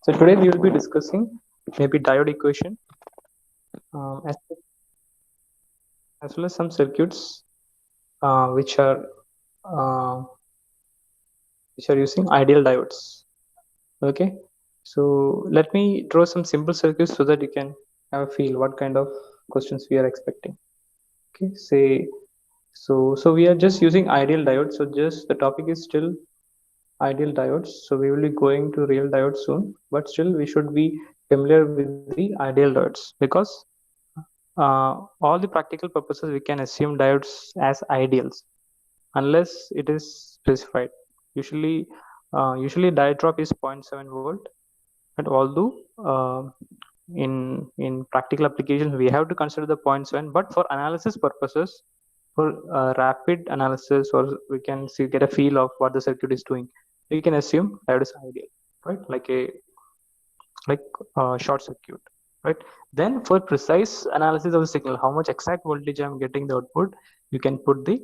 So today we will be discussing maybe diode equation, um, as, as well as some circuits which uh, are using ideal diodes. Okay, so let me draw some simple circuits so that you can have a feel what kind of questions we are expecting. Okay, say so we are just using ideal diodes. So just the topic is still ideal diodes. So we will be going to real diodes soon, but still we should be familiar with the ideal diodes because all the practical purposes we can assume diodes as ideals unless it is specified. Usually diode drop is zero point 0.7 volt, but although in practical applications we have to consider the zero point 0.7, but for analysis purposes, for rapid analysis, or we can see get a feel of what the circuit is doing, we can assume diode is ideal, right? Like short circuit, right? Then for precise analysis of the signal, how much exact voltage I'm getting the output, you can put the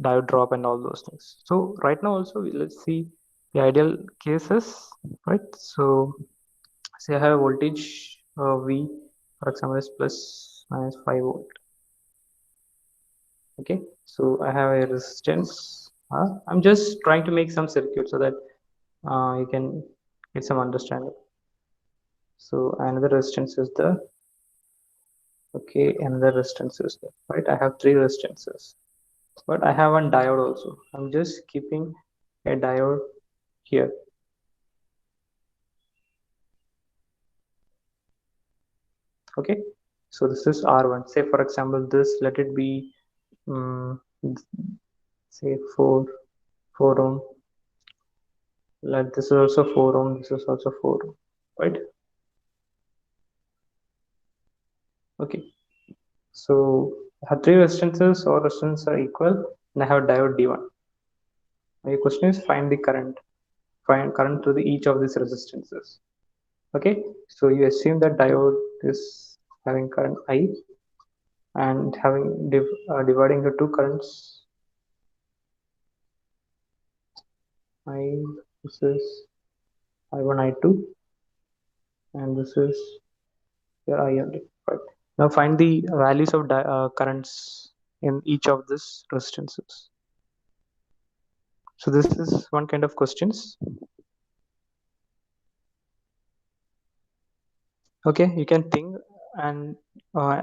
diode drop and all those things. So right now also let's see the ideal cases, right? So say I have a voltage V, for example, is plus minus 5 volt. Okay, so I have a resistance. I'm just trying to make some circuit so that you can get some understanding. So another resistance is the okay, another resistance is there, right? I have three resistances, but I have one diode also. I'm just keeping a diode here. Okay, so this is R1. Say for example, this let it be um, say 4 ohm. Let this is also 4 ohm. This is also 4 ohm, right? Okay, so I have three resistances or resistance are equal, and I have diode D1. My question is find the current. Find current through each of these resistances. Okay, so you assume that diode is having current I and having dividing the two currents I. This is I1 I2, and this is your I only, right? Now find the values of currents in each of these resistances. So this is one kind of questions. Okay, you can think, and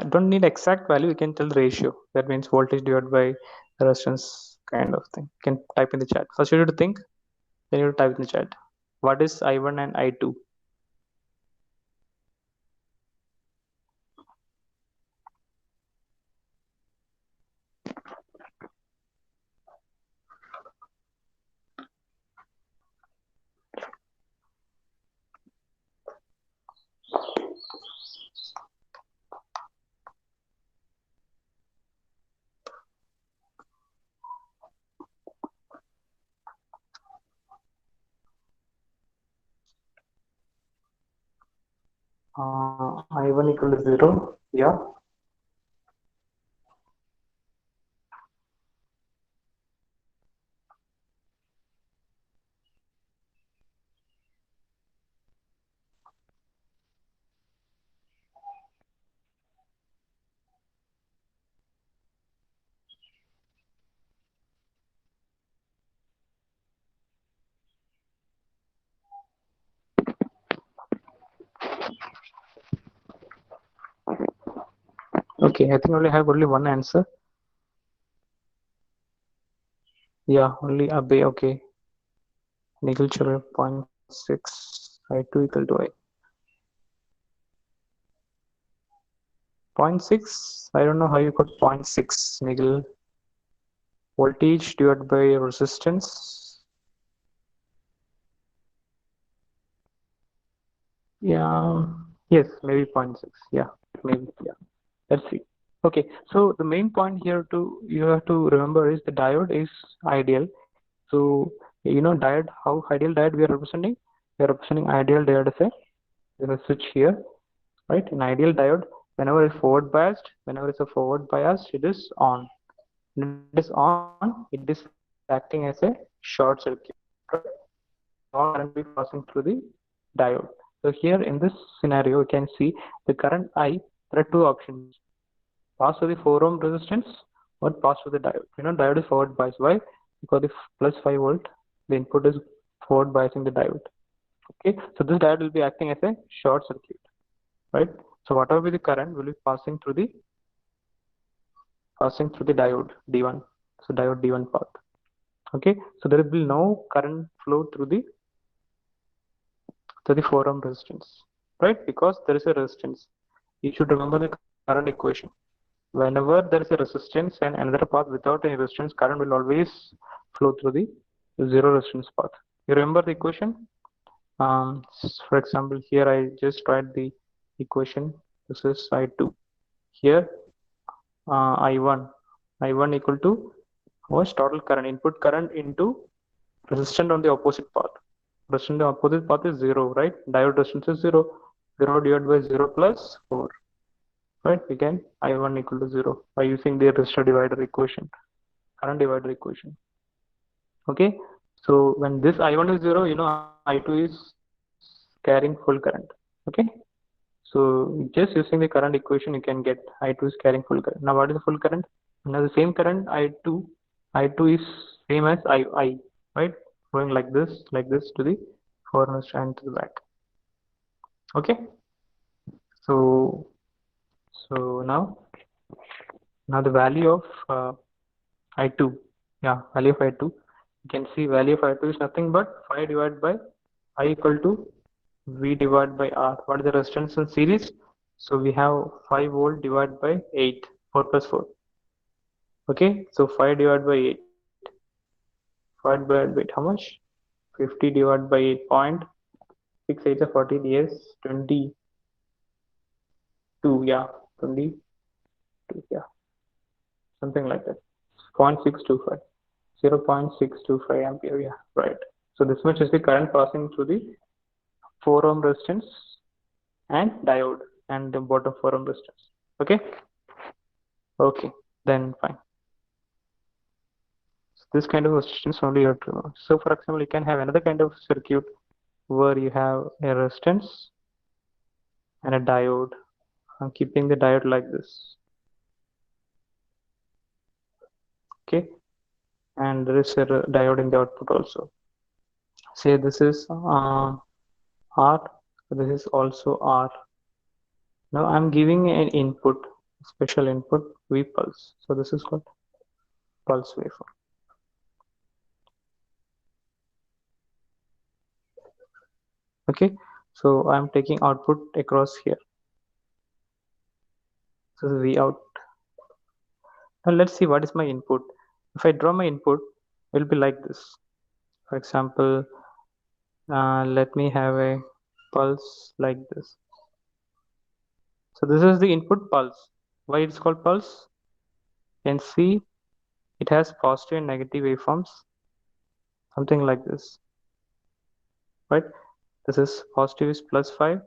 don't need exact value, you can tell the ratio. That means voltage divided by resistance kind of thing. You can type in the chat. First you need to think, then you need to type in the chat. What is I1 and I2? I1 equal to 0. Yeah. Okay, I think only have only one answer. Yeah, only Abe. Okay. Nickel Chiller 0.6 I2 equal to I. 0.6. I don't know how you got 0.6 nickel. Voltage divided by resistance. Yeah. Yes, maybe 0.6. Yeah, maybe. Yeah. Let's see. Okay, so the main point here to you have to remember is the diode is ideal. So you know diode, how ideal diode we are representing? We are representing ideal diode as a there's a switch here, right? In ideal diode, whenever it's forward biased, whenever it's a forward biased, it is on. When it is on, it is acting as a short circuit, right? No current will be passing through the diode. So here in this scenario, you can see the current I, there are two options: pass through the 4 ohm resistance or pass through the diode. Diode is forward bias. Why? Because the plus 5 volt, the input is forward biasing the diode. Okay, so this diode will be acting as a short circuit, right? So whatever be the current will be passing through the diode D1. So diode D1 path. Okay, so there will be no current flow through the 4 ohm resistance, right? Because there is a resistance. You should remember the current equation. Whenever there is a resistance and another path without any resistance, current will always flow through the zero resistance path. You remember the equation? For example, here I just write the equation. This is I2. Here I1 equal to what's total current, input current into resistance on the opposite path. Resistance on the opposite path is 0, right? Diode resistance is 0. 0 divided by 0 plus 4, right? Again, I1 equal to 0 by using the resistor divider equation, current divider equation. Okay, so when this I1 is 0, I2 is carrying full current. Okay, so just using the current equation, you can get I2 is carrying full current. Now, what is the full current? Now, the same current I2 is same as I, right? Going like this to the forward and to the back. Okay, so now the value of I2, yeah, value of I2. You can see value of I2 is nothing but 5 divided by I equal to V divided by R. What is the resistance in series? So we have 5 volt divided by 8, 4 plus 4. Okay, so 5 divided by 8. 5 divided by 8, how much? 50 divided by 8.6 8 is 14, yes, 22, yeah, 22, yeah, something like that. 0.625, 0.625 ampere, yeah, right. So this much is the current passing through the 4 ohm resistance and diode and the bottom 4 ohm resistance. Okay, okay, then fine. So this kind of resistance only you have to know. So for example, you can have another kind of circuit where you have a resistance and a diode. I'm keeping the diode like this. Okay, and there is a diode in the output also. Say this is R, this is also R. Now I'm giving an input, special input V pulse. So this is called pulse waveform. Okay, so I'm taking output across here. This is V out. Now let's see what is my input. If I draw my input, it will be like this. For example, let me have a pulse like this. So this is the input pulse. Why it's called pulse? You can see it has positive and negative waveforms, something like this, right? This is positive is plus 5,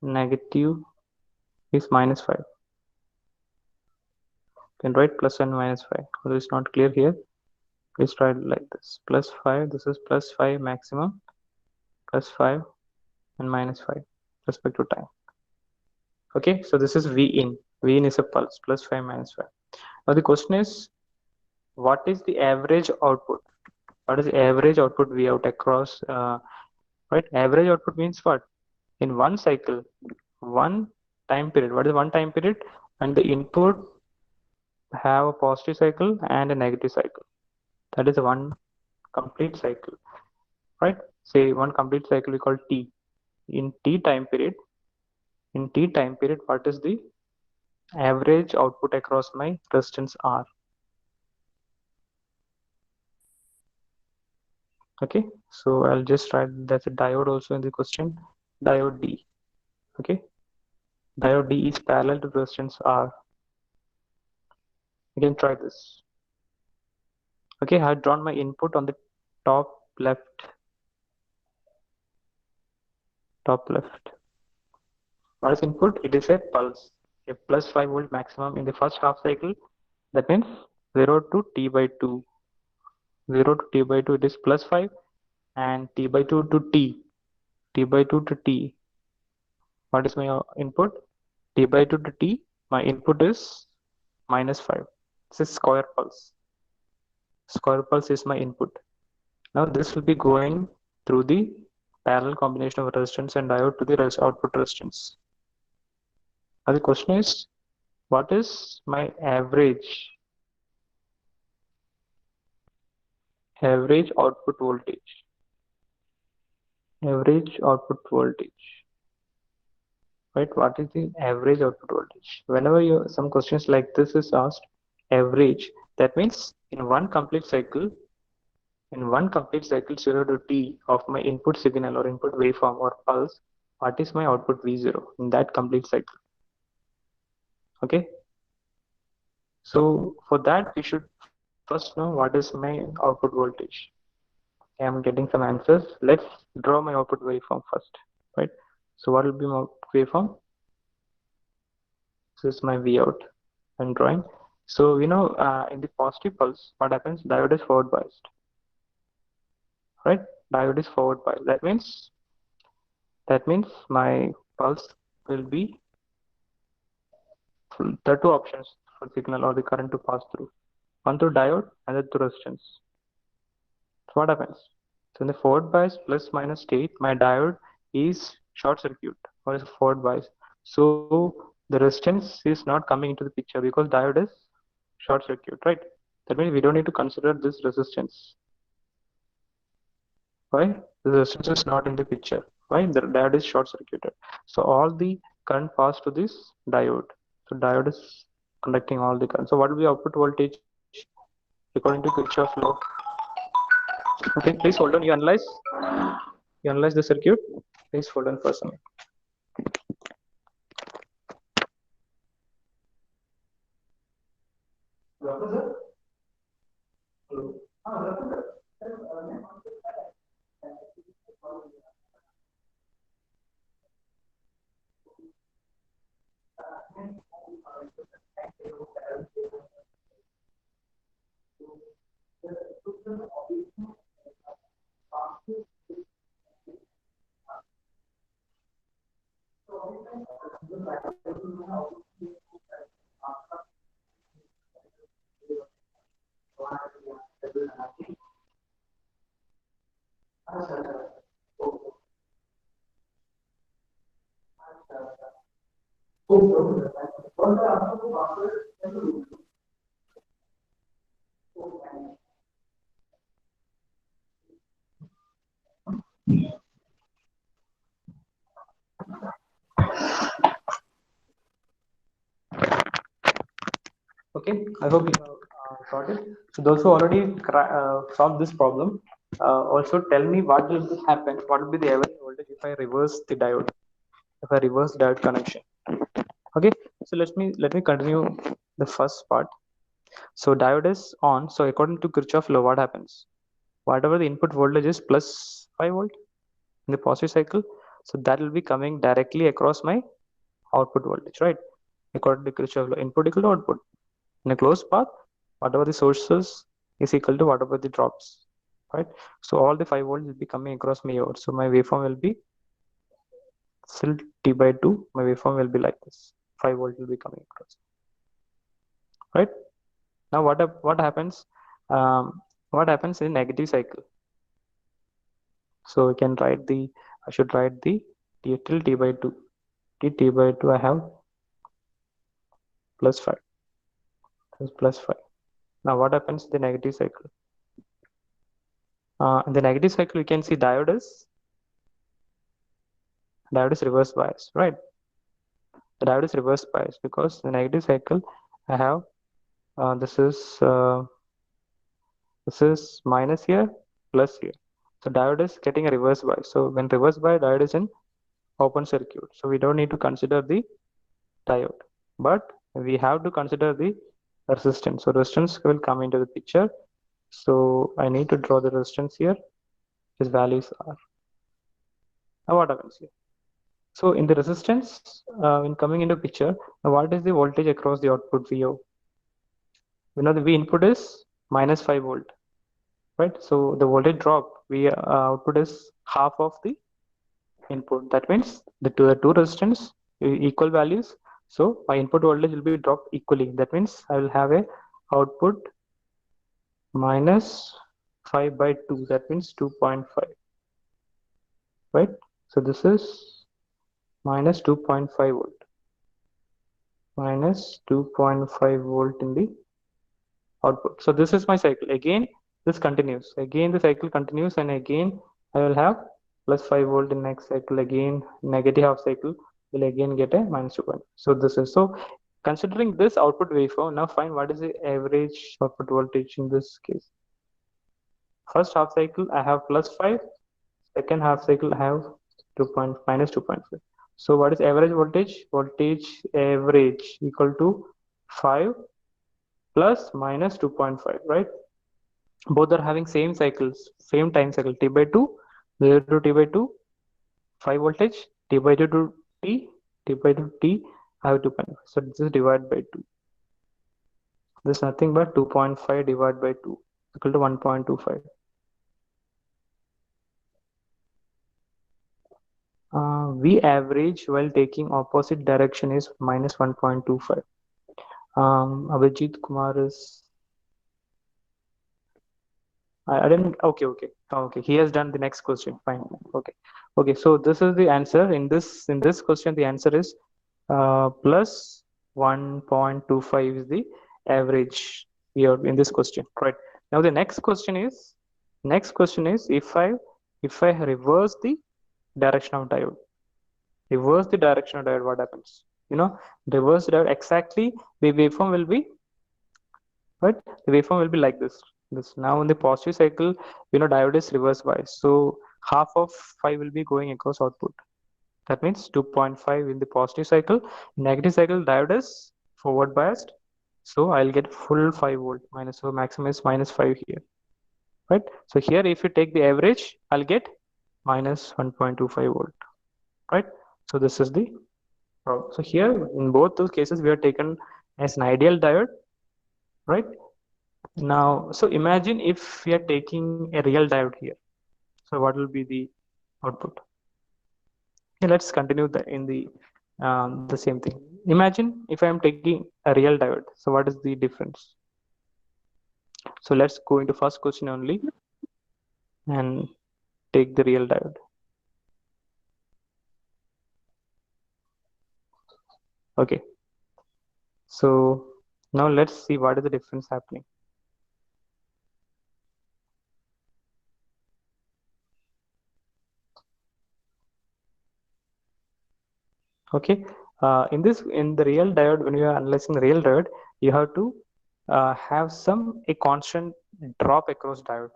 negative is minus 5. You can write plus and minus 5. Although it's not clear here, please write it like this. Plus 5, this is plus 5 maximum, plus 5 and minus 5 respect to time. Okay, so this is V in. V in is a pulse, plus 5 minus 5. Now the question is, what is the average output? What is the average output V out across, right? Average output means what? In one cycle, one time period. What is one time period? And the input have a positive cycle and a negative cycle. That is one complete cycle, right? Say one complete cycle we call T. In T time period, what is the average output across my resistance R? Okay, so I'll just write that's a diode also in the question. Diode D. Okay, diode D is parallel to resistance R. You can try this. Okay, I have drawn my input on the top left. What is input? It is a pulse, a plus 5 volt maximum in the first half cycle. That means 0 to T by 2. 0 to T by 2 it is plus 5, and T by 2 to T T by 2 to T. What is my input? T by 2 to T. My input is -5. This is square pulse. Square pulse is my input. Now this will be going through the parallel combination of resistance and diode to the output resistance. Now the question is, what is my average output voltage? Average output voltage, right? What is the average output voltage? Whenever some questions like this is asked, average, that means in one complete cycle, 0 to t of my input signal or input waveform or pulse, what is my output V0 in that complete cycle? Okay. So for that, we should first know what is my output voltage. Okay, I'm getting some answers. Let's draw my output waveform first, right? So what will be my waveform? This is my V out I'm drawing. So in the positive pulse, what happens? Diode is forward biased, right? Diode is forward biased. That means my pulse will be there are two options for signal or the current to pass through. One through diode and then through resistance. So what happens? So in the forward bias plus minus state, my diode is short circuit or is forward bias. So the resistance is not coming into the picture because diode is short circuit, right? That means we don't need to consider this resistance. Why? The resistance is not in the picture. Why? The diode is short circuited. So all the current pass to this diode. So diode is conducting all the current. So what will be output voltage according to Kirchhoff law? Okay, please hold on. You analyze the circuit. Please hold on for a second. Okay, I hope you have got it. So those who already solved this problem, also tell me what will happen. What will be the average voltage if I reverse the diode? If I reverse diode connection. Okay, so let me continue the first part. So diode is on. So according to Kirchhoff law, what happens? Whatever the input voltage is plus 5 volt in the positive cycle, so that will be coming directly across my output voltage, right? According to Kirchhoff law, input equal to output. In a closed path, whatever the sources is equal to whatever the drops, right? So all the 5 volts will be coming across me over. So my waveform will be still T by 2. My waveform will be like this. 5 volt will be coming across, right? Now what happens? What happens in negative cycle? So we can write I should write the T till T by 2. T by 2 I have plus 5. This is plus 5. Now what happens in the negative cycle? In the negative cycle, you can see diode is reverse bias, right? The diode is reverse bias because in the negative cycle, I have this is minus here, plus here. So diode is getting a reverse bias. So when reverse bias, diode is in open circuit. So we don't need to consider the diode, but we have to consider the resistance. So resistance will come into the picture. So I need to draw the resistance here. Its values are. Now what happens here? So in the resistance, when coming into picture, what is the voltage across the output VO? We know the V input is minus 5 volt, right? So the voltage drop, V output is half of the input. That means the two resistance equal values. So my input voltage will be dropped equally. That means I will have a output minus 5 by 2. That means 2.5, right? So this is minus 2.5 volt, minus 2.5 volt in the output. So this is my cycle. Again, this continues. Again, the cycle continues, and again I will have plus 5 volt in next cycle. Again, negative half cycle will again get a minus 2. So this is so. Considering this output waveform, now find what is the average output voltage in this case. First half cycle I have plus 5. Second half cycle I have 2 point minus 2.5. So what is average voltage? Voltage average equal to 5 plus minus 2.5, right? Both are having same cycles, same time cycle, t by 2, 0 to t by 2, 5 voltage, t by 2 to t by 2 t, I have 2.5. So this is divided by 2. This is nothing but 2.5 divided by 2 equal to 1.25. V average while taking opposite direction is minus 1.25. Abhijit Kumar is I didn't. Okay, okay, okay. He has done the next question. Fine. Okay, okay. So this is the answer. In this question, the answer is plus 1.25 is the average here in this question. Right. Now the next question is if I reverse the direction of diode, what happens? Reverse diode exactly the waveform will be right. The waveform will be like this now in the positive cycle, diode is reverse bias, so half of 5 will be going across output. That means 2.5 in the positive cycle. Negative cycle, diode is forward biased, so I'll get full 5 volt minus, so maximum is minus 5 here, right? So here if you take the average, I'll get minus 1.25 volt, right? So this is the problem. So here in both those cases we are taken as an ideal diode, right? Now, so imagine if we are taking a real diode here. So what will be the output? Okay, let's continue the same thing. Imagine if I am taking a real diode. So what is the difference? So let's go into first question only and take the real diode. Okay. So now let's see what is the difference happening. Okay. In the real diode, when you are analyzing the real diode, you have to have a constant drop across diode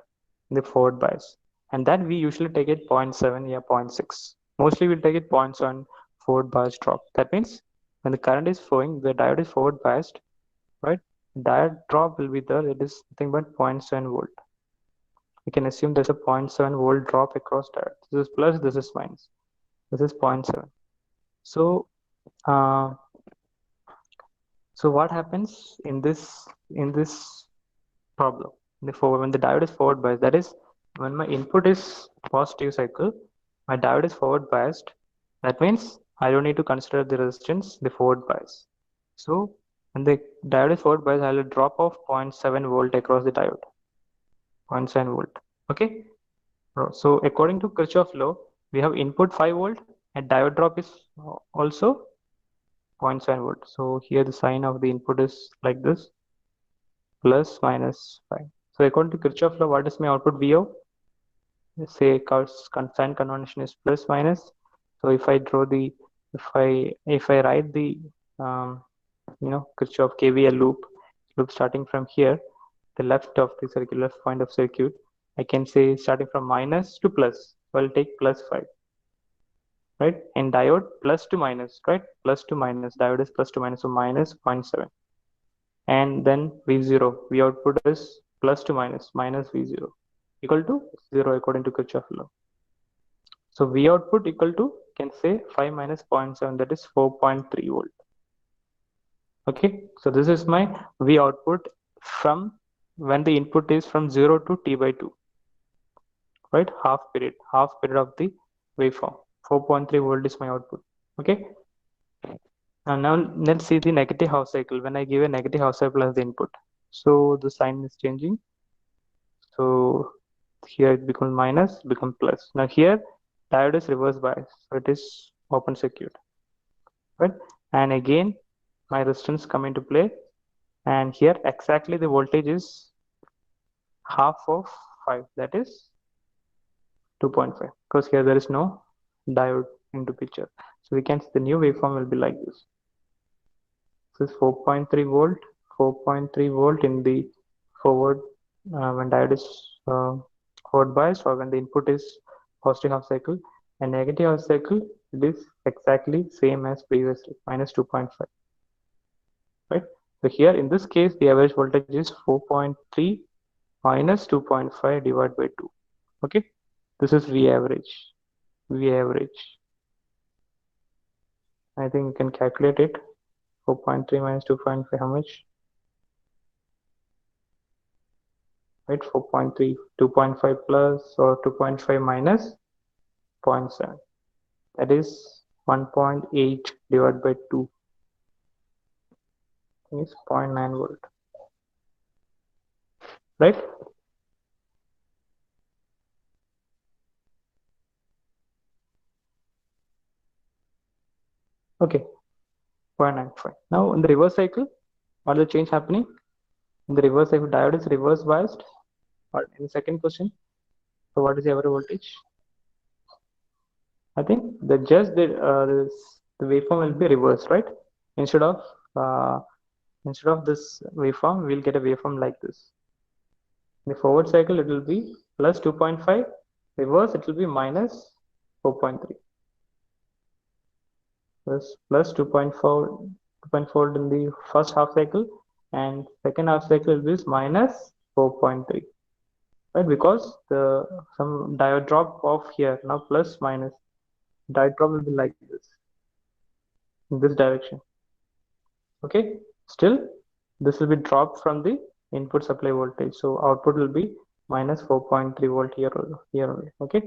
in the forward bias, and that we usually take it 0.7, yeah, 0.6. Mostly we'll take it 0.7 forward bias drop. That means when the current is flowing, the diode is forward biased, right? Diode drop will be there. It is nothing but 0.7 volt. We can assume there's a 0.7 volt drop across diode. This is plus, this is minus. This is 0.7. So uh, so what happens in this problem? When the diode is forward biased, that is when my input is positive cycle, my diode is forward biased. That means I don't need to consider the resistance, the forward bias. So when the diode is forward biased, I will drop off 0.7 volt across the diode. 0.7 volt. Okay. So according to Kirchhoff law, we have input 5 volt and diode drop is also 0.7 volt. So here the sign of the input is like this, plus minus 5. So according to Kirchhoff law, what is my output VO? Say sign convention is plus minus. So if I write the Kirchhoff KVL loop starting from here, the left of the circuit, left point of circuit, I can say starting from minus to plus. So I'll take plus 5, right? And diode plus to minus, right? Plus to minus, diode is plus to minus, so minus 0.7. And then V0, V output is plus to minus, minus V0 equal to 0 according to Kirchhoff law. So V output equal to, can say 5 minus 0.7, that is 4.3 volt. Okay, so this is my V output from when the input is from 0 to t by 2, right? Half period of the waveform. 4.3 volt is my output. Okay. And now let's see the negative half cycle when I give a negative half cycle as the input. So the sign is changing. So here it becomes minus, become plus. Now here diode is reverse bias, so it is open circuit, right? And again my resistance come into play, and here exactly the voltage is half of 5, that is 2.5, because here there is no diode into picture. So we can see the new waveform will be like this. This is 4.3 volt, 4.3 volt in the forward when diode is forward biased, or when the input is positive half cycle, and negative half cycle it is exactly same as previously, minus 2.5, right? So here in this case the average voltage is 4.3 minus 2.5 divided by 2. Okay, this is V average. V average, I think you can calculate it. 4.3 minus 2.5, how much? Right, 4.3, 2.5 plus or 2.5 minus 0.7, that is 1.8 divided by 2 is 0.9 volt, right? Okay, 0.95. Now in the reverse cycle, what is the change happening? In the reverse cycle, diode is reverse biased. Or in the second question, so what is the average voltage? I think the waveform will be reversed, right? Instead of uh, this waveform, we'll get a waveform like this. In the forward cycle, it will be plus 2.5. Reverse, it will be minus 4.3. Plus 2.4 in the first half cycle, and second half cycle will be minus 4.3. Right? Because the some diode drop off here, now plus minus. Diode drop will be like this, in this direction. Okay, still this will be dropped from the input supply voltage, so output will be minus 4.3 volt here only. Okay,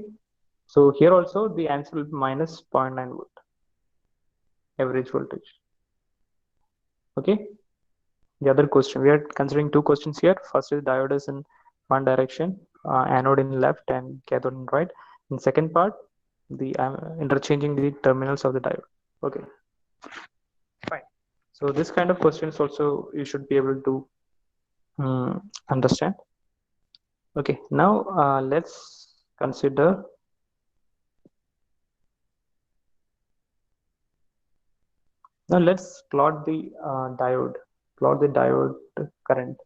so here also the answer will be minus 0.9 volt average voltage. Okay, the other question, we are considering two questions here. First is diode is in one direction, anode in left and cathode in right. In second part, the interchanging the terminals of the diode. Okay, fine. So this kind of questions also you should be able to understand. Okay, now let's consider, now let's plot the diode current.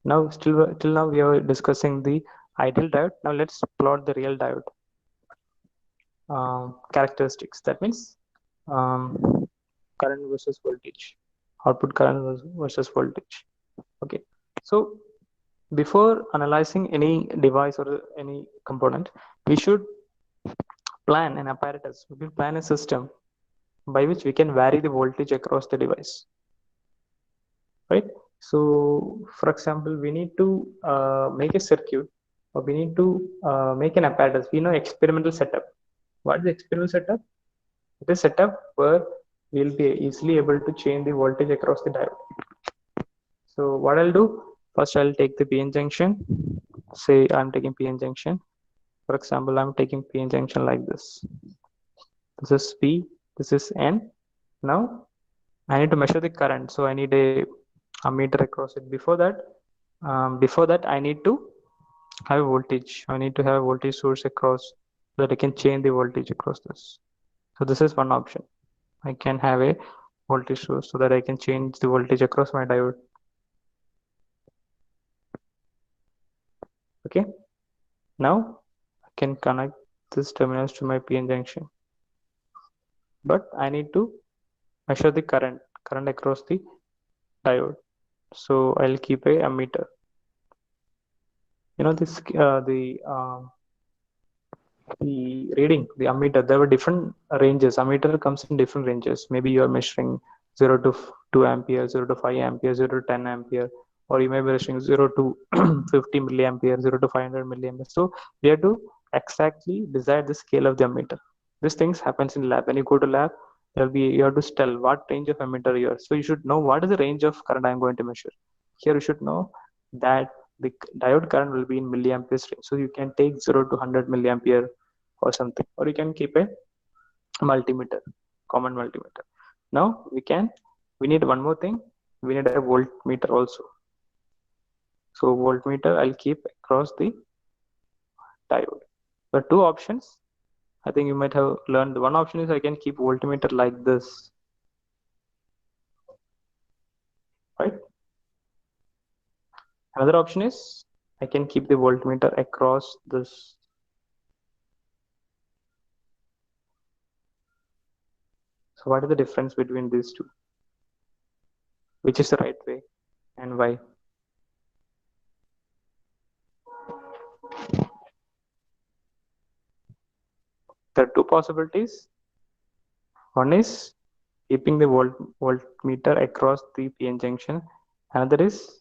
Now till now we are discussing the ideal diode. Now let's plot the real diode characteristics. That means current versus voltage, output current versus voltage. Okay, so before analyzing any device or any component, we should plan an apparatus, we will plan a system by which we can vary the voltage across the device, right? So for example, we need to make a circuit, or we need to make an apparatus. We know experimental setup. What is the experimental setup? It is setup where we'll be easily able to change the voltage across the diode. So what I'll do, first I'll take the PN junction. Say I'm taking PN junction. For example, I'm taking PN junction like this. This is P, this is N. Now I need to measure the current, so I need a ammeter across it. Before that, I need to have voltage. I need to have a voltage source across, so that I can change the voltage across this. So this is one option. I can have a voltage source so that I can change the voltage across my diode. Okay. Now I can connect this terminals to my PN junction, but I need to measure the current across the diode. So I'll keep a ammeter. You know this the reading, the ammeter, there were different ranges. Ammeter comes in different ranges. Maybe you are measuring 0 to 2 ampere, 0 to 5 ampere, 0 to 10 ampere, or you may be measuring 0 to 50 milliampere, 0 to 500 milliampere. So we have to exactly decide the scale of the ammeter. These things happens in lab. When you go to lab, you have to tell what range of ammeter you are. So you should know what is the range of current I am going to measure. Here you should know that the diode current will be in milliamperes range. So you can take 0 to 100 milliampere or something, or you can keep a multimeter, common multimeter. Now we need one more thing. We need a voltmeter also. So voltmeter I'll keep across the diode. The two options I think you might have learned. One option is I can keep voltmeter like this, right? Another option is I can keep the voltmeter across this. So what is the difference between these two? Which is the right way and why? There are two possibilities. One is keeping the voltmeter across the PN junction. Another is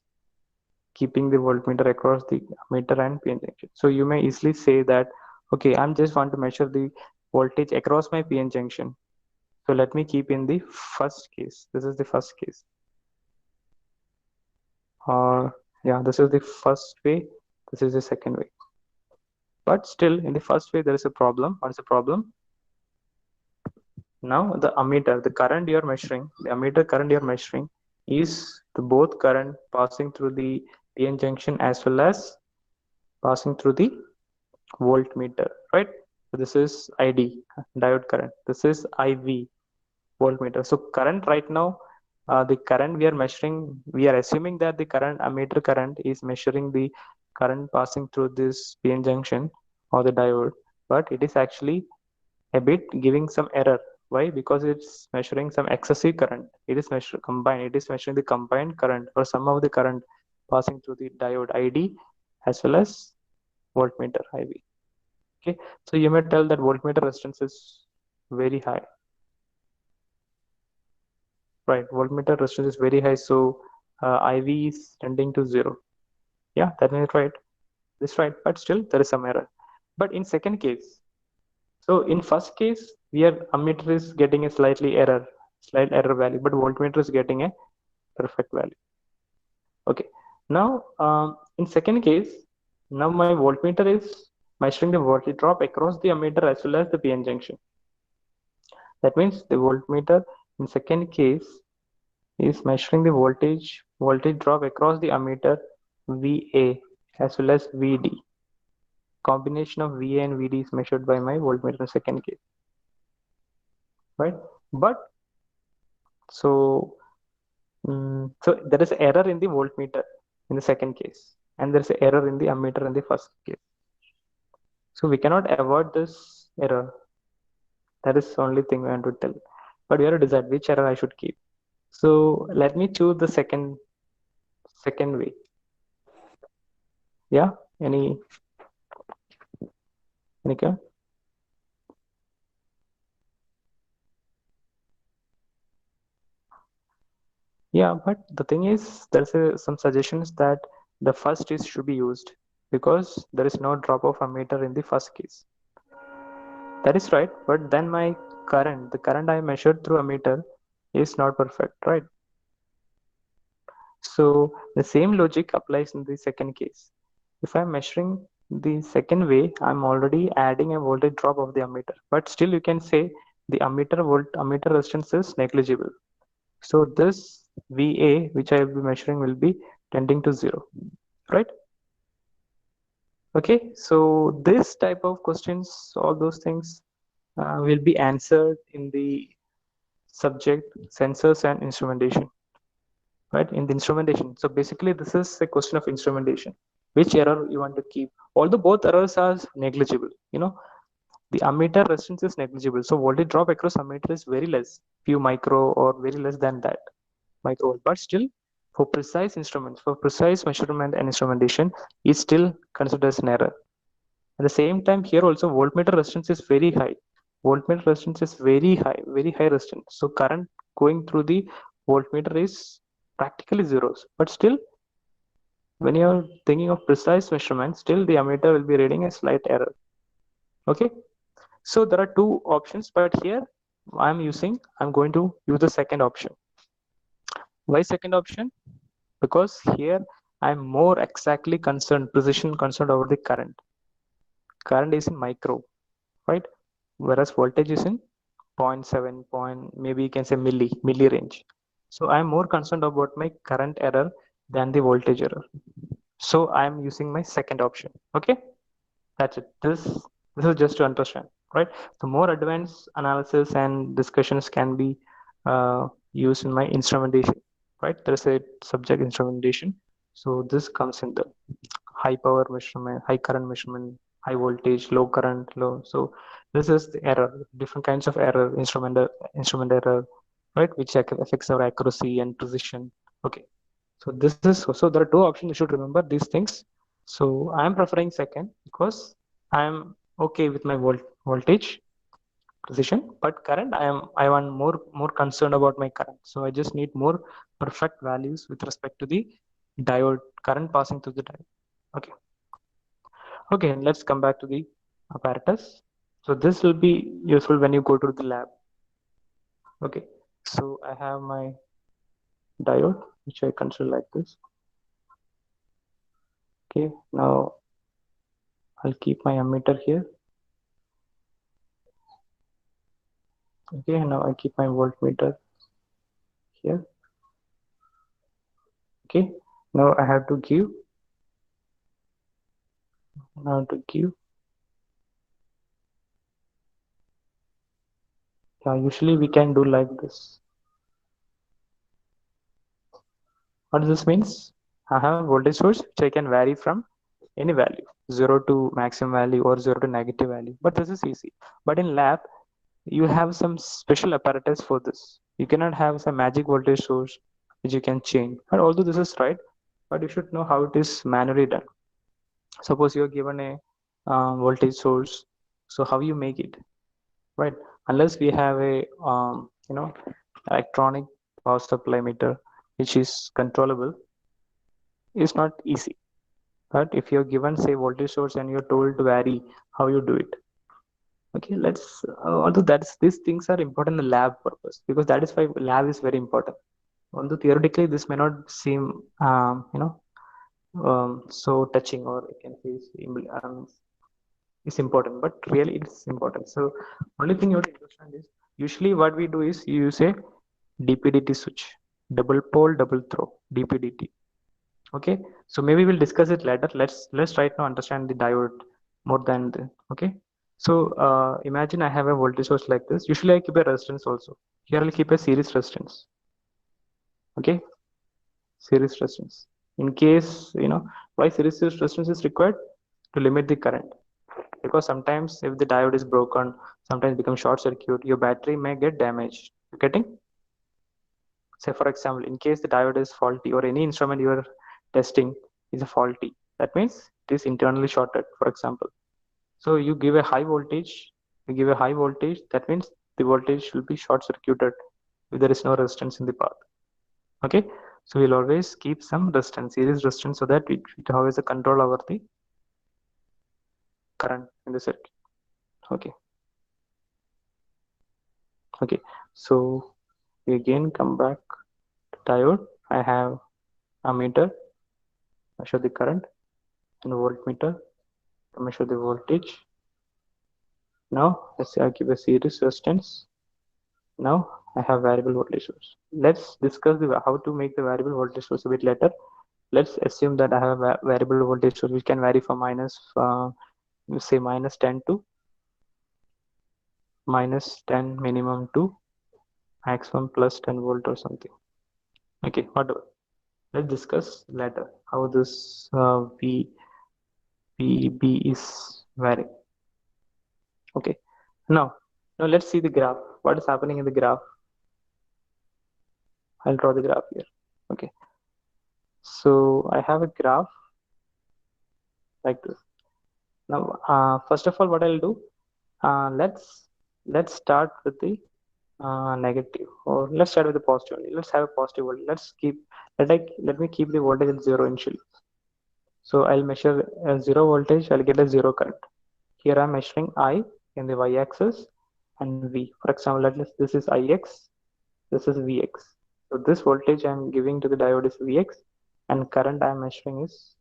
keeping the voltmeter across the ammeter and PN junction. So you may easily say that, okay, I'm just want to measure the voltage across my PN junction. So let me keep in the first case. This is the first case. Yeah, this is the first way. This is the second way. But still, in the first way, there is a problem. What is the problem? Now the ammeter, the current you are measuring, the ammeter current you are measuring is the both current passing through the PN junction as well as passing through the voltmeter, right? So this is ID, diode current. This is IV, voltmeter. So current right now, the current we are measuring, we are assuming that the current ammeter current is measuring the current passing through this PN junction or the diode, but it is actually a bit giving some error. Why? Because it's measuring some excessive current. It is combined. It is measuring the combined current or some of the current passing through the diode ID as well as voltmeter IV. Okay, so you may tell that voltmeter resistance is very high, right? Voltmeter resistance is very high, so IV is tending to 0. Yeah, that is right. This right, but still there is some error. But in second case, so in first case, we are ammeter is getting a slight error value, but voltmeter is getting a perfect value. Okay. Now, in second case, now my voltmeter is measuring the voltage drop across the ammeter as well as the PN junction. That means the voltmeter in second case is measuring the voltage drop across the ammeter VA as well as VD. Combination of VA and VD is measured by my voltmeter in second case, right? But so so there is error in the voltmeter in the second case, and there is error in the ammeter in the first case. So we cannot avoid this error. That is the only thing we want to tell. But we have to decide which error I should keep. So let me choose the second way. Yeah. Any Nika? Yeah, but the thing is, some suggestions that the first is should be used because there is no drop of ammeter in the first case. That is right, but then my the current I measured through ammeter is not perfect, right? So the same logic applies in the second case. If I'm measuring the second way, I'm already adding a voltage drop of the ammeter, but still you can say the ammeter resistance is negligible. So this VA, which I will be measuring, will be tending to 0, right? Okay, so this type of questions, all those things will be answered in the subject sensors and instrumentation, right? In the instrumentation. So basically, this is a question of instrumentation. Which error you want to keep? Although both errors are negligible, the ammeter resistance is negligible. So voltage drop across ammeter is very less, few micro or very less than that microvolt. But still, for precise instruments, for precise measurement and instrumentation, is still considered as an error. At the same time, here also voltmeter resistance is very high. Voltmeter resistance is very high resistance. So current going through the voltmeter is practically zeros. But still, when you're thinking of precise measurement, still the ammeter will be reading a slight error. Okay. So there are two options, but here I'm going to use the second option. Why second option? Because here I'm more exactly concerned, precision concerned over the current. Current is in micro, right? Whereas voltage is in zero point 0.7 point, maybe you can say milli range. So I'm more concerned about my current error than the voltage error. So I'm using my second option. Okay, that's it. This is just to understand, right? The more advanced analysis and discussions can be used in my instrumentation, right? There is a subject instrumentation. So this comes in the high power measurement, high current measurement, high voltage, low current, low. So this is the error, different kinds of error, instrument error, right, which affects our accuracy and precision. Okay, so this is so there are two options. You should remember these things. So I am preferring second because I am okay with my voltage precision, but current I want more concerned about my current. So I just need more perfect values with respect to the diode current passing through the diode. Okay. Okay, let's come back to the apparatus. So this will be useful when you go to the lab. Okay, so I have my diode, which I consider like this. Okay, now I'll keep my ammeter here. Okay, now I keep my voltmeter here. Okay, now I have to give. Now to give. Yeah, usually we can do like this. What this means? I have a voltage source which I can vary from any value, 0 to maximum value or 0 to negative value. But this is easy. But in lab, you have some special apparatus for this. You cannot have some magic voltage source which you can change. And although this is right, but you should know how it is manually done. Suppose you're given a voltage source, so how you make it, right? Unless we have a electronic power supply meter which is controllable, it's not easy. But if you're given say voltage source and you're told to vary, how you do it? Okay, let's although that's these things are important in the lab purpose because that is why lab is very important. Although theoretically this may not seem so touching or you can say is important, but really it's important. So only thing you have to understand is usually what we do is you use a DPDT switch, double pole double throw, DPDT. Okay, so maybe we'll discuss it later. Let's try to understand the diode more than the okay. So imagine I have a voltage source like this. Usually I keep a resistance also. Here I'll keep a series resistance. Okay, series resistance. In case why series resistance is required to limit the current, because sometimes if the diode is broken, sometimes become short circuit, your battery may get damaged. You getting? Say for example, in case the diode is faulty or any instrument you are testing is a faulty, that means it is internally shorted, for example. So you give a high voltage, that means the voltage will be short circuited if there is no resistance in the path. Okay, so we'll always keep some resistance, series resistance, so that it has a control over the current in the circuit. Okay. Okay, so we again come back to diode. I have ammeter, measure the current, and voltmeter to measure the voltage. Now let's say I give a series resistance. Now I have variable voltage source. Let's discuss how to make the variable voltage source a bit later. Let's assume that I have a variable voltage source which can vary from say minus 10 to minus 10 minimum to maximum plus 10 volt or something. Okay, whatever. Let's discuss later how this VB is varying. Okay, now let's see the graph. What is happening in the graph? I'll draw the graph here. Okay, so I have a graph like this. Now, first of all, what I'll do, let's start with the negative, or let's start with the positive. Let's have a positive voltage. Let me keep the voltage at zero initially. So I'll measure zero voltage. I'll get a zero current. Here I'm measuring I. in the y-axis and V. For example, this is Ix, this is Vx. So this voltage I'm giving to the diode is Vx, and current I'm measuring is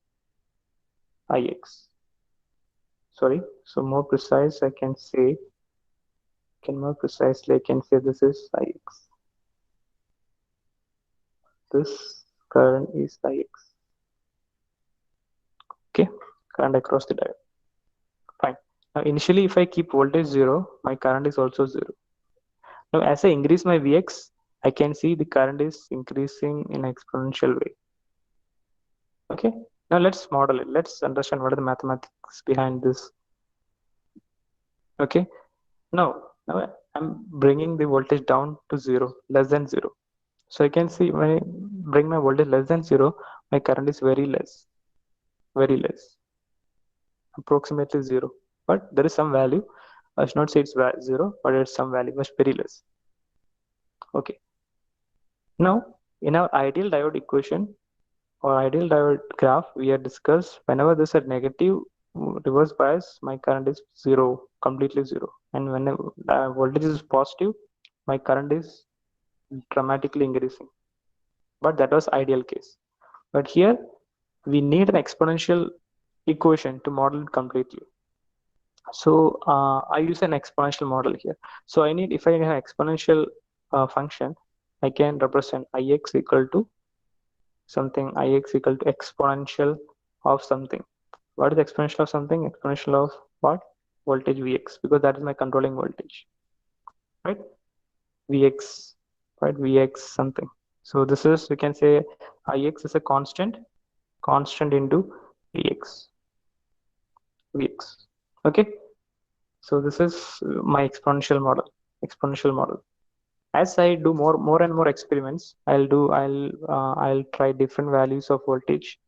Ix. Sorry, so more precise I can say, more precisely I can say this is Ix. This current is Ix. Okay, current across the diode. Fine. Now initially if I keep voltage 0, my current is also 0. Now as I increase my Vx, I can see the current is increasing in exponential way. Okay, now let's model it. Let's understand what are the mathematics behind this. Okay, now I'm bringing the voltage down to 0, less than 0. So I can see when I bring my voltage less than 0, my current is very less, approximately 0. But there is some value. I should not say it's 0, but it's some value, but very less. Okay, now in our ideal diode equation, or ideal diode graph, we had discussed whenever there's a negative reverse bias, my current is 0, completely 0. And when voltage is positive, my current is dramatically increasing. But that was ideal case. But here we need an exponential equation to model it completely. So I use an exponential model here. So I need, if I have exponential function, I can represent Ix equal to something, Ix equal to exponential of something. What is exponential of something? Exponential of what? Voltage Vx, because that is my controlling voltage, right? Vx, right? Vx something. So this is, we can say Ix is a constant into Vx. Okay. So this is my exponential model. As I do more and more experiments, I'll try different values of voltage.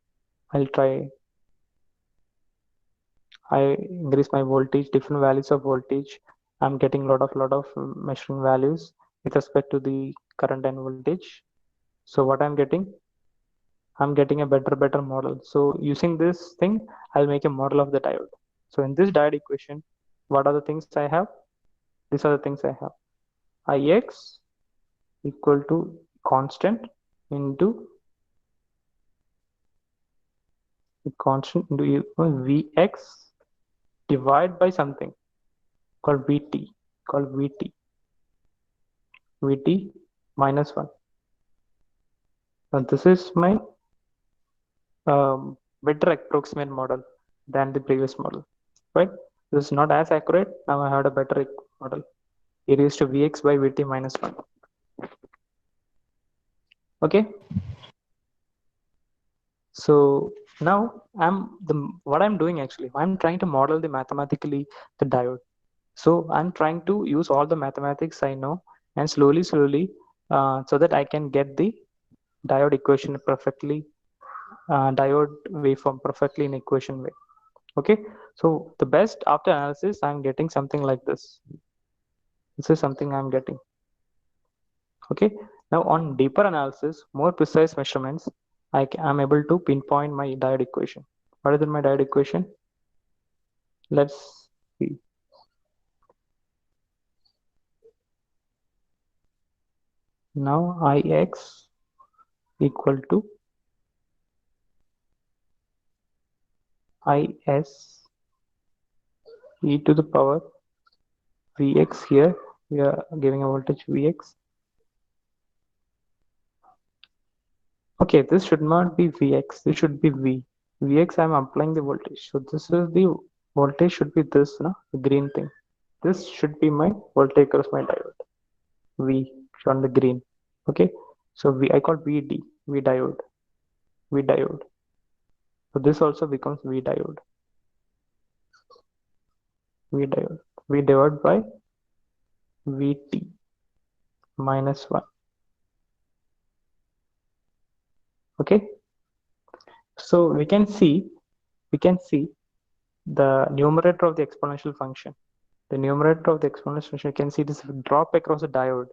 I increase my voltage, different values of voltage. I'm getting lot of measuring values with respect to the current and voltage. So what I'm getting a better model. So using this thing, I'll make a model of the diode. So in this diode equation, what are the things I have? These are the things I have. Ix equal to constant into Vx divided by something called Vt minus 1. Now this is my better approximate model than the previous model, right? This is not as accurate. Now I had a better model. E raised to Vx by Vt minus 1. Okay. So now what I'm doing actually, I'm trying to model the mathematically the diode. So I'm trying to use all the mathematics I know and slowly, so that I can get the diode equation perfectly, diode waveform perfectly in equation way. Okay. So the best after analysis, I'm getting something like this. This is something I'm getting. Okay. Now on deeper analysis, more precise measurements, I'm able to pinpoint my diode equation. What is in my diode equation? Let's see. Now Ix equal to Is e to the power Vx. Here we are giving a voltage Vx. Okay, this should not be Vx, this should be V. Vx, I'm applying the voltage. So this is the voltage should be this, no? The green thing. This should be my voltage across my diode. V on the green. Okay, so I call VD, V diode. So this also becomes V diode. V divided by Vt minus 1. Okay, so we can see the numerator of the exponential function. The numerator of the exponential function, you can see this drop across the diode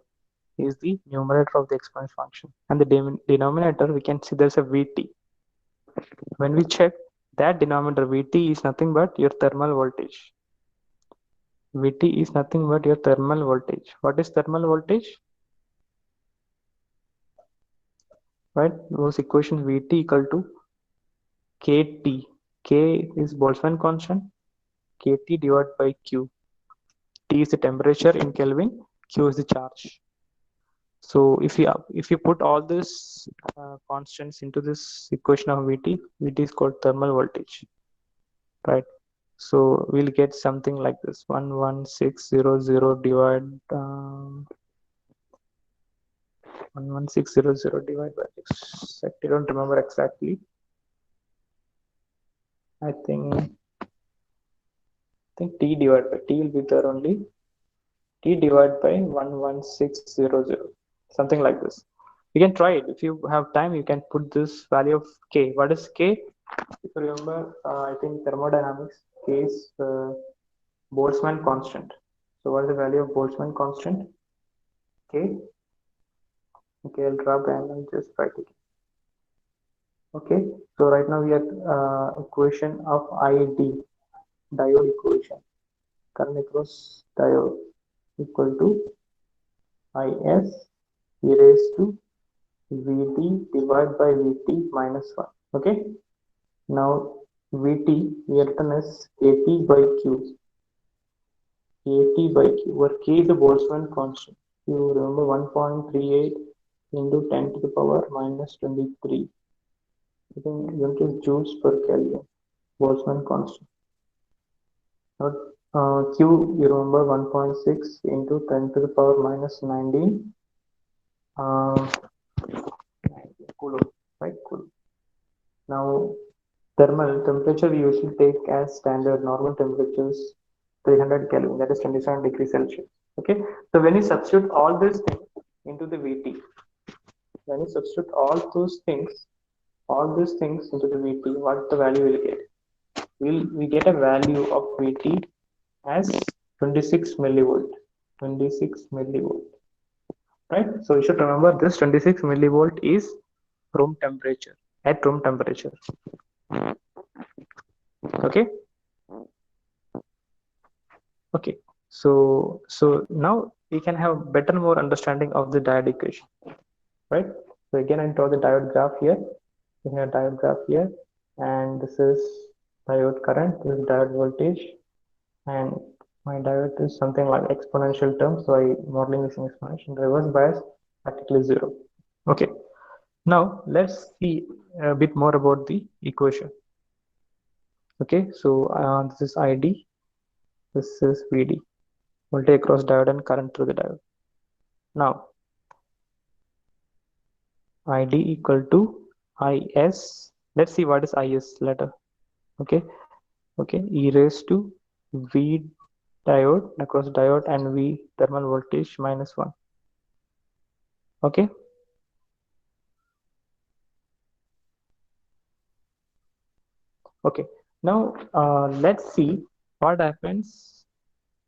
is the numerator of the exponential function, and the denominator, we can see there's a Vt. When we check that denominator, Vt is nothing but your thermal voltage. Vt is nothing but your thermal voltage. What is thermal voltage? Right, those equations Vt equal to Kt. K is Boltzmann constant, Kt divided by Q. T is the temperature in Kelvin, Q is the charge. So if you put all these constants into this equation of Vt, Vt is called thermal voltage, right? So we'll get something like this: 11600 divided 11600 divided by I don't remember exactly. I think T divided by T will be there only. T divided by 11600, something like this. You can try it. If you have time, you can put this value of K. What is K? If you remember, I think thermodynamics, K is Boltzmann constant. So what is the value of Boltzmann constant? K. Okay, I'll drop and I'll just write it. Okay, so right now we are equation of ID, diode equation. Current across diode equal to Is e raised to Vt divided by Vt minus 1. Okay, now Vt we are written as Kt by Q. Kt by Q, where K is the Boltzmann constant. You remember 1.38 into 10 to the power minus 23. I think unit is joules per Kelvin, Boltzmann constant. Now, Q, you remember 1.6 into 10 to the power minus 19 coulomb, right? Coulomb. Now, thermal temperature we usually take as standard normal temperatures 300 Kelvin, that is 27 degrees Celsius. Okay, so when you substitute all these things into the Vt, when you substitute all these things into the Vt, what the value will get? We get a value of Vt as 26 millivolt. 26 millivolt, right? So you should remember this 26 millivolt is room temperature, at room temperature. Okay. Okay. So now we can have better more understanding of the diode equation, right? So again, I draw the diode graph here. We have diode graph here, and this is diode current, this is diode voltage, and my diode is something like exponential term, so I modeling using exponential. Reverse bias practically zero. Okay, now let's see a bit more about the equation. Okay, so this is ID, this is VD, voltage across diode and current through the diode. Now ID equal to IS. Let's see what is IS letter. Okay, E raised to V diode across diode and V thermal voltage minus 1. Okay. Okay. Now let's see what happens.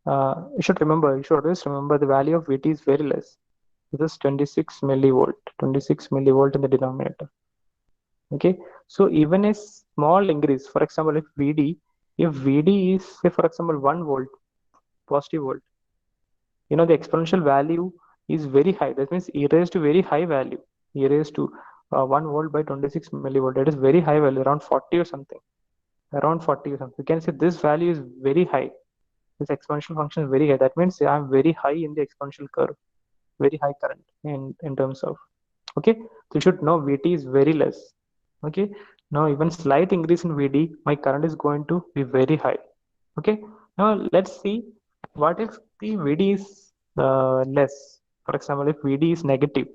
You should always remember the value of Vt is very less. This is 26 millivolt, 26 millivolt in the denominator. Okay. So even a small increase, for example, if Vd is say for example 1 volt, positive volt, the exponential value is very high. That means e raised to very high value. E raised to 1 volt by 26 millivolt. That is very high value, around 40 or something. Around 40 or something. You can say this value is very high. This exponential function is very high. That means I'm very high in the exponential curve, very high current in terms of. Okay, so you should know Vt is very less. Okay, now even slight increase in Vd, my current is going to be very high. Okay, now let's see what if the Vd is less. For example, if Vd is negative,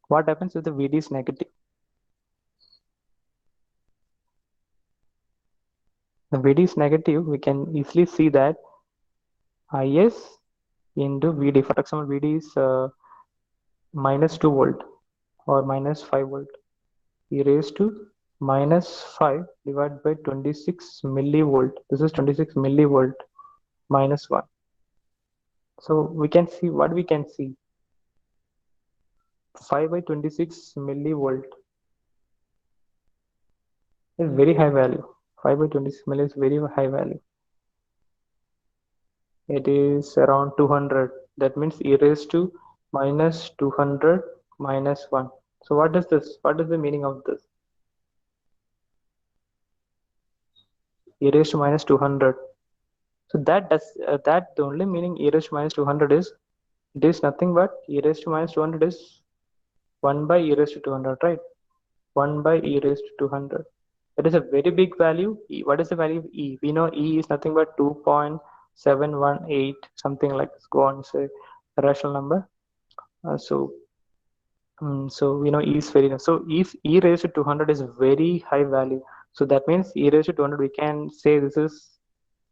what happens if the Vd is negative? The Vd is negative, we can easily see that Is into Vd. For example, Vd is minus 2 volt or minus 5 volt. E raised to minus 5 divided by 26 millivolt. This is 26 millivolt minus 1. So we can see what we can see. 5 by 26 millivolt is very high value. 5 by 26 milli is very high value. It is around 200. That means e raised to minus 200 minus 1. So what is this? What is the meaning of this? E raised to minus 200. So that the only meaning e raised to minus 200 is, it is nothing but e raised to minus 200 is 1 by e raised to 200, right? 1 by e raised to 200. That is a very big value. What is the value of e? We know e is nothing but 2.718, something like this. Go on, say a rational number. So we know e is very low. So if e raised to 200 is very high value, so that means e raised to 200, we can say this is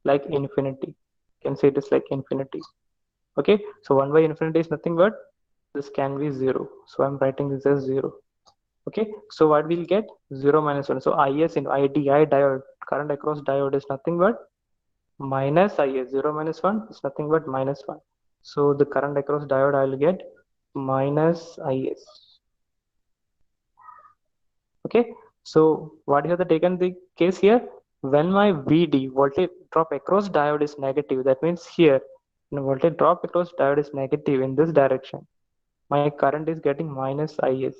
like infinity. We can say it is like infinity. Okay, so 1 by infinity is nothing but this can be 0. So I'm writing this as 0. Okay, so what we'll get? 0 minus 1. So is in IDI diode, current across diode is nothing but minus is. 0 minus 1 is nothing but minus 1. So the current across diode I'll get minus is. Okay, so what you have taken the case here, when my vd voltage drop across diode is negative, that means here when voltage drop across diode is negative in this direction, my current is getting minus is.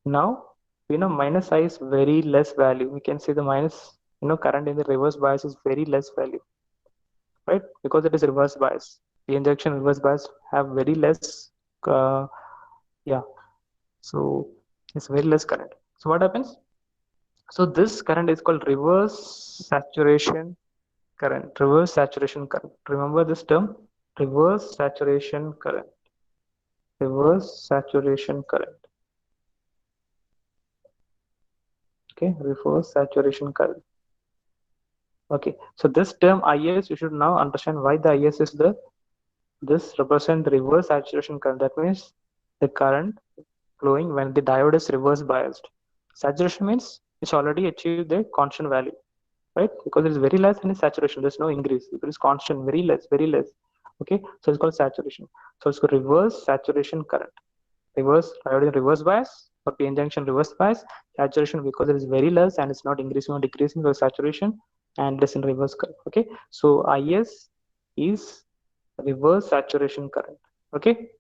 Now we know minus I is very less value. We can say the minus, current in the reverse bias is very less value, right? Because it is reverse bias. The injection reverse bias have very less, uh, yeah, so it's very less current. So what happens? So this current is called reverse saturation current. Reverse saturation current. Remember this term? Reverse saturation current. Reverse saturation current. Okay, reverse saturation current. Okay, so this term IS, you should now understand why the IS is the, this represent the reverse saturation current. That means the current flowing when the diode is reverse biased. Saturation means it's already achieved the constant value, right? Because it is very less and it's saturation. There's no increase. If it is constant, very less, very less. Okay, so it's called saturation. So it's called reverse saturation current. Reverse diode in reverse bias or p-n junction reverse bias. Saturation because it is very less and it's not increasing or decreasing, so saturation, and it is in reverse current. Okay, so IS is reverse saturation current. Okay,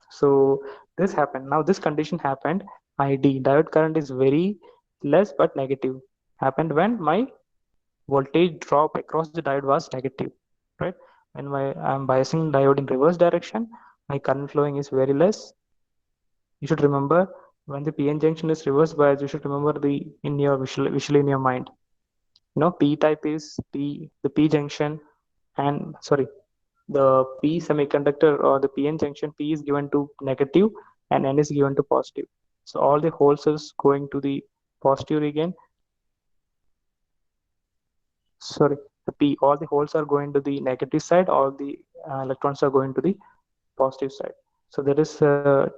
so this happened. Now this condition happened. ID diode current is very less but negative. Happened when my voltage drop across the diode was negative, right? When I'm biasing diode in reverse direction, my current flowing is very less. You should remember when the PN junction is reverse bias, you should remember the in your visually in your mind. P type is the P junction, and sorry, the P semiconductor or the PN junction, P is given to negative and N is given to positive. So all the holes is going to the positive region. Sorry, the P, all the holes are going to the negative side, all the electrons are going to the positive side. So there is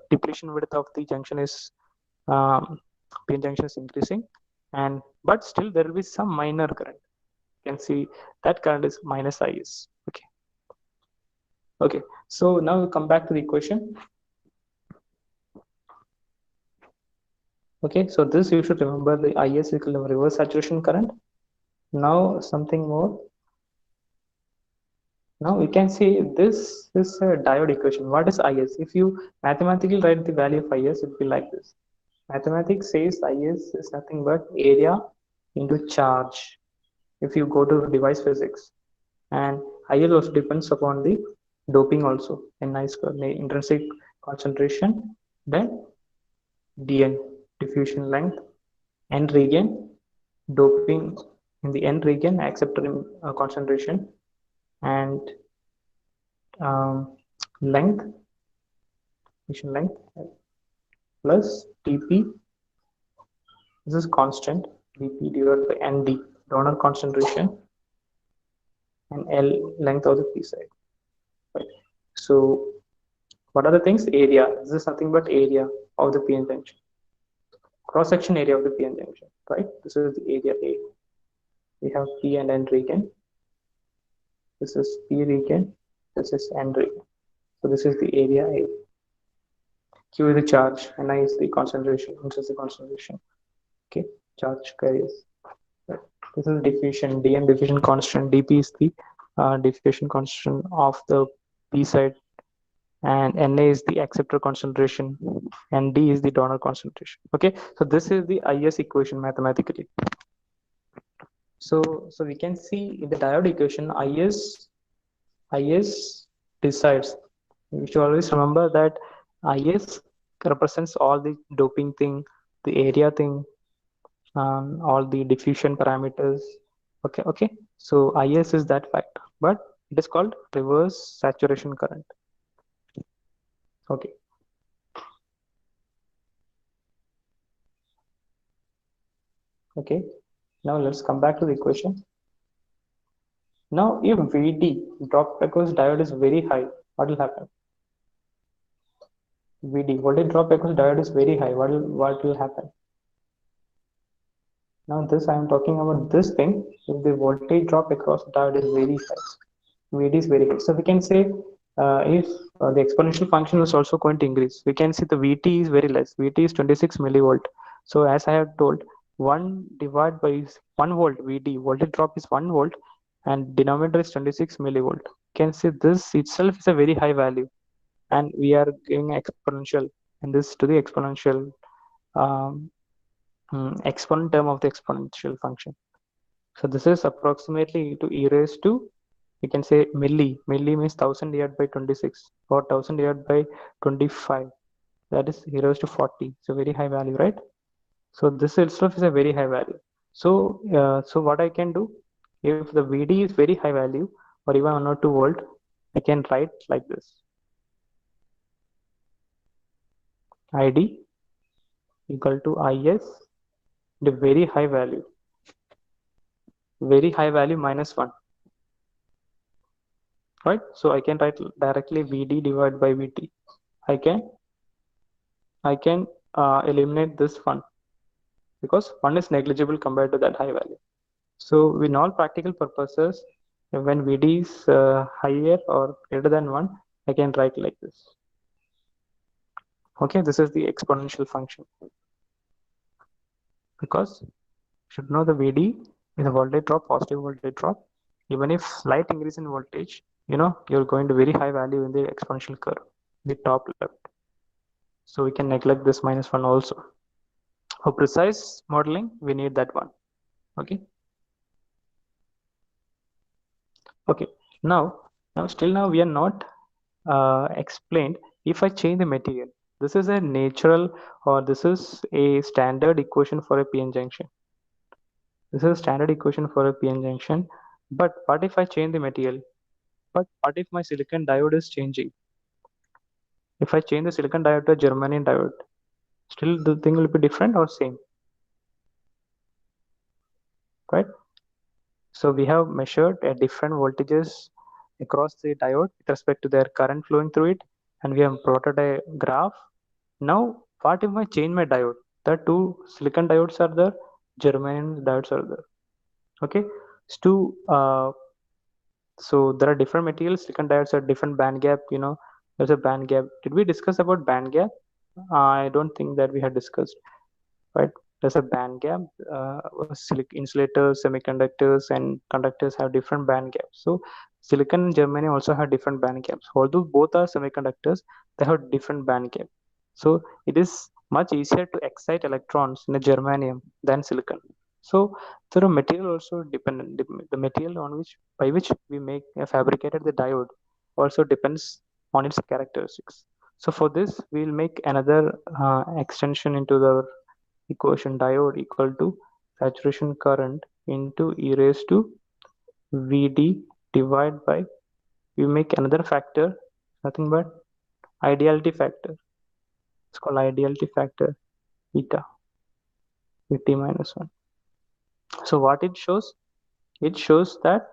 depletion width of the junction is, um, PN junction is increasing, and but still there will be some minor current. You can see that current is minus is. Okay. Okay. So now we come back to the equation. Okay. So this you should remember, the is equal to reverse saturation current. Now something more. Now we can see this is a diode equation. What is is? If you mathematically write the value of is, it will be like this. Mathematics says is nothing but area into charge. If you go to device physics, and IL also depends upon the doping also, Ni square, intrinsic concentration, then Dn, diffusion length, N region, doping in the N region, acceptor concentration, and um, length, diffusion length, plus dp, this is constant, dp divided by nd, donor concentration, and L, length of the p side. Right. So what are the things? Area. This is nothing but area of the PN junction. Cross section area of the PN junction. Right. This is the area A. We have P and N region. This is P region. This is N region. So this is the area A. Q is the charge, and I is the concentration. This is the concentration. Okay. Charge carriers. Right. This is diffusion. Dn diffusion constant. Dp is the diffusion constant of the P side, and Na is the acceptor concentration, and D is the donor concentration. Okay, so this is the IS equation mathematically. So we can see in the diode equation, IS decides. You should always remember that IS represents all the doping thing, the area thing, all the diffusion parameters. Okay. So IS is that factor, but it is called reverse saturation current. Okay. Okay. Now let's come back to the equation. Now, if VD drop because diode is very high, what will happen? VD voltage drop because diode is very high. What will happen? Now this I am talking about this thing. If the voltage drop across diode is very high, VD is very high. So we can say if the exponential function is also going to increase, we can see the VT is very less. VT is 26 millivolt. So as I have told, 1 divided by 1 volt VD, voltage drop is 1 volt and denominator is 26 millivolt. You can see this itself is a very high value, and we are giving exponential and this to the exponential um, exponent term of the exponential function. So this is approximately to e raised to, you can say milli. Milli means 1000 divided by 26 or 1000 divided by 25. That is e raised to 40. It's a very high value, right? So this itself is a very high value. So what I can do, if the VD is very high value or even 1 or 2 volt, I can write like this. ID equal to IS, the very high value minus 1, right? So I can write directly VD divided by VT. I can eliminate this 1 because 1 is negligible compared to that high value. So in all practical purposes, when VD is higher or greater than 1, I can write like this. Okay, this is the exponential function, because you should know the VD is a voltage drop, positive voltage drop. Even if slight increase in voltage, you're going to very high value in the exponential curve, the top left. So we can neglect this minus 1 also. For precise modeling, we need that one. Okay. Okay. Now we are not explained if I change the material. This is a natural, or this is a standard equation for a PN junction. This is a standard equation for a PN junction. But what if I change the material? But what if my silicon diode is changing? If I change the silicon diode to a germanium diode, still the thing will be different or same, right? So we have measured at different voltages across the diode with respect to their current flowing through it, and we have plotted a graph. Now, what if I change my diode? The two silicon diodes are there, germanium diodes are there. Okay, so there are different materials. Silicon diodes are different band gap. There's a band gap. Did we discuss about band gap? I don't think that we had discussed, right? There's a band gap. Insulators, semiconductors, and conductors have different band gaps. So silicon and germanium also have different band gaps. Although both are semiconductors, they have different band gap. So it is much easier to excite electrons in a germanium than silicon. So the material also dependent. The material on which by which we make fabricated the diode also depends on its characteristics. So for this, we'll make another extension into the equation. Diode equal to saturation current into e raised to Vd divided by, we make another factor, nothing but ideality factor. It's called ideality factor eta, Vt minus 1. So what it shows? It shows that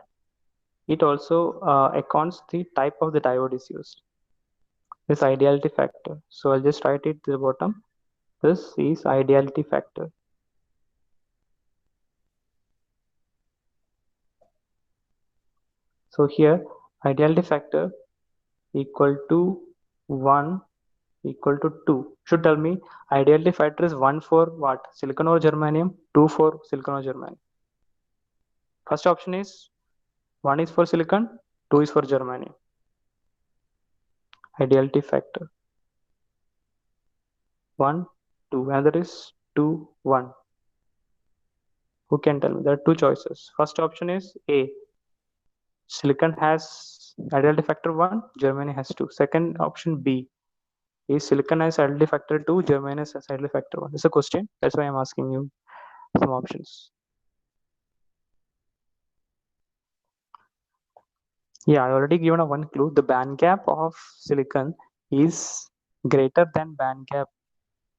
it also accounts the type of the diode is used. This ideality factor. So I'll just write it to the bottom. This is ideality factor. So here ideality factor equal to 1 equal to 2 should tell me ideality factor is 1 for what? Silicon or germanium, 2 for silicon or germanium. First option is 1 is for silicon, 2 is for germanium. Ideality factor 1, 2. Another is 2, 1. Who can tell me? There are two choices. First option is A. Silicon has ideality factor 1, germanium has 2. Second option B. Is silicon has ideality factor 2, germanium has ideality factor 1? It's a question. That's why I'm asking you some options. Yeah, I already given a one clue. The band gap of silicon is greater than band gap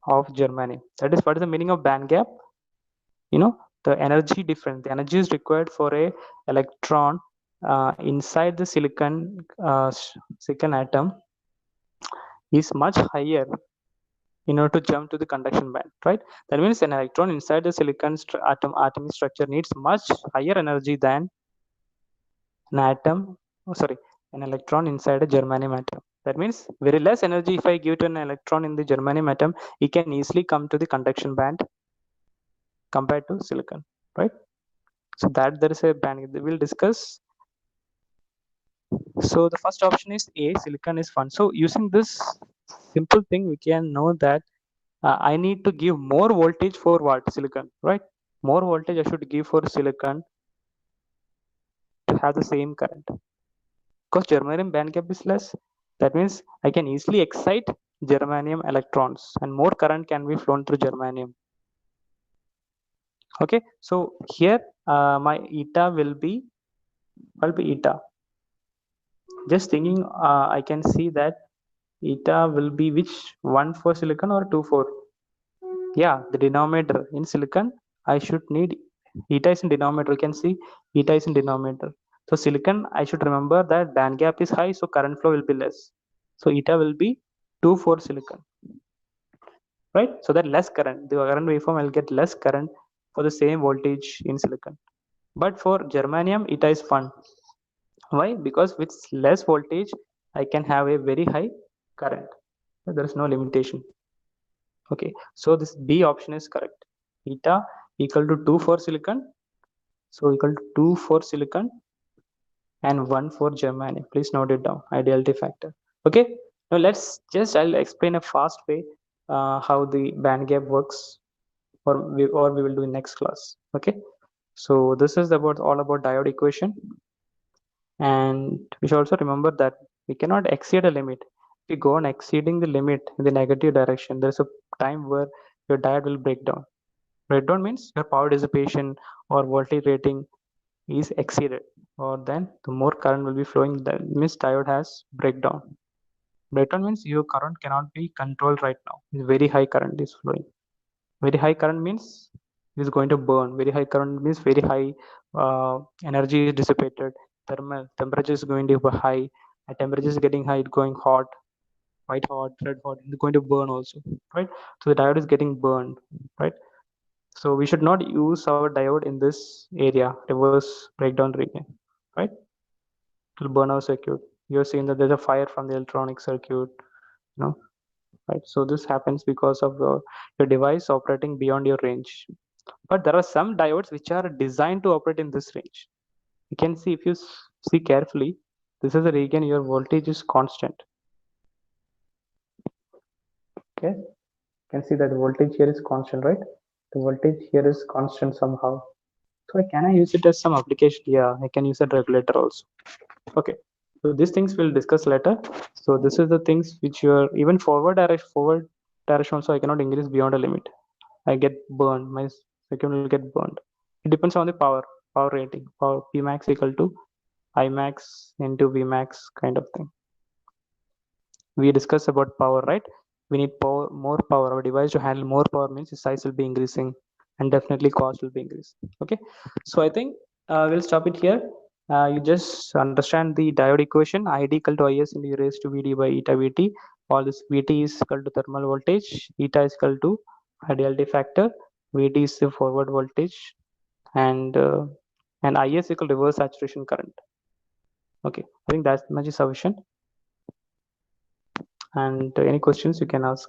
of germanium. That is what is the meaning of band gap? You know, the energy difference. The energy is required for a electron inside the silicon atom is much higher in order to jump to the conduction band, right? That means an electron inside the silicon atomic structure needs much higher energy than an atom, oh, sorry, an electron inside a germanium atom. That means very less energy if I give to an electron in the germanium atom, it can easily come to the conduction band compared to silicon, right? So that there is a band. We'll discuss. So the first option is A, silicon is fun. So using this simple thing, we can know that I need to give more voltage for what? Silicon, right? More voltage I should give for silicon to have the same current. Because germanium band gap is less, that means I can easily excite germanium electrons and more current can be flown through germanium. Okay, so here my eta will be eta. Just thinking, I can see that eta will be which, 1 for silicon or 2 for? Yeah, the denominator in silicon I should need eta is in denominator. You can see eta is in denominator. So silicon I should remember that band gap is high, so current flow will be less. So eta will be 2 for silicon, right? So that less current, the current waveform will get less current for the same voltage in silicon. But for germanium eta is fun. Why? Because with less voltage I can have a very high current. There is no limitation. Okay, so this B option is correct. Eta equal to 2 for silicon, so equal to 2 for silicon and 1 for germanium. Please note it down, ideality factor. Okay, now I'll explain a fast way how the band gap works, or we will do in next class. Okay, so this is about all about diode equation. And we should also remember that we cannot exceed a limit. If we go on exceeding the limit in the negative direction, there's a time where your diode will break down. Breakdown means your power dissipation or voltage rating is exceeded, or then the more current will be flowing. That means diode has breakdown. Breakdown means your current cannot be controlled right now. Very high current is flowing. Very high current means it is going to burn. Very high current means very high energy is dissipated. Thermal temperature is going to be high. At temperature is getting high, it's going hot, white hot, red hot. It's going to burn also, right? So the diode is getting burned, right? So we should not use our diode in this area, reverse breakdown region, right? It will burn our circuit. You're seeing that there's a fire from the electronic circuit, right? So this happens because of your device operating beyond your range. But there are some diodes which are designed to operate in this range. You can see, if you see carefully, this is the region your voltage is constant. Okay, you can see that the voltage here is constant, right? The voltage here is constant somehow. So can I use it as some application? Yeah, I can use a regulator also. Okay, so these things we'll discuss later. So this is the things which you are even forward direction also I cannot increase beyond a limit. I get burned. My circuit will get burned. It depends on the power rating. Power Pmax equal to Imax into Vmax kind of thing. We discussed about power, right? We need more power. Our device to handle more power means the size will be increasing, and definitely cost will be increasing. Okay, so I think we'll stop it here. You just understand the diode equation. ID equal to Is into e raised to Vd by eta Vt. All this Vt is equal to thermal voltage, eta is equal to ideality factor, Vd is the forward voltage, and Is equal to reverse saturation current. Okay, I think that much is sufficient. And any questions you can ask.